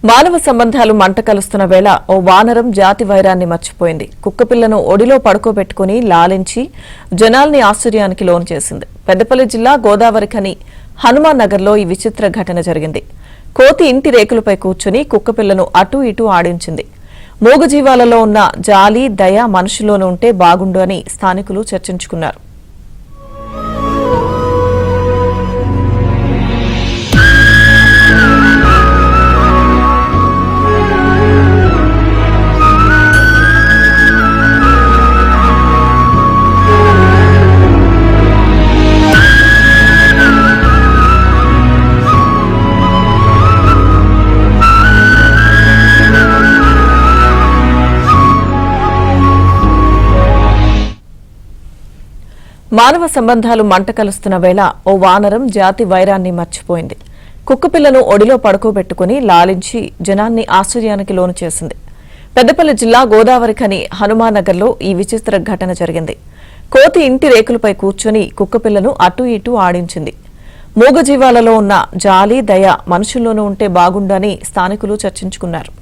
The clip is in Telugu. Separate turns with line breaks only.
మానవ సంబంధాలు మంట కలుస్తున్న వేళ ఓ వానరం జాతి వైరాన్ని మర్చిపోయింది. కుక్కపిల్లను ఒడిలో పడుకోబెట్టుకుని లాలించి జనాల్ని ఆశ్చర్యానికి లోను చేసింది. పెద్దపల్లి జిల్లా గోదావరిఖని హనుమాన్ నగర్లో ఈ విచిత్ర ఘటన జరిగింది. కోతి ఇంటి రేకులపై కూర్చుని కుక్కపిల్లను అటూ ఇటూ ఆడించింది. మూగజీవాలలో ఉన్న జాలి, దయ మనుషుల్లోనూ ఉంటే బాగుండు అని స్థానికులు చర్చించుకున్నారు. మానవ సంబంధాలు మంట కలుస్తున్న వేళ ఓ వానరం జాతి వైరాన్ని మర్చిపోయింది. కుక్కపిల్లను ఒడిలో పడుకోబెట్టుకుని లాలించి జనాన్ని ఆశ్చర్యానికి లోను చేసింది. పెద్దపల్లి జిల్లా గోదావరిఖని హనుమాన్ నగర్లో ఈ విచిత్ర ఘటన జరిగింది. కోతి ఇంటి రేకులపై కూర్చొని కుక్కపిల్లను అటూ ఇటూ ఆడించింది. మూగజీవాలలో ఉన్న జాలి, దయ మనుషుల్లోనూ ఉంటే బాగుండు అని స్థానికులు చర్చించుకున్నారు.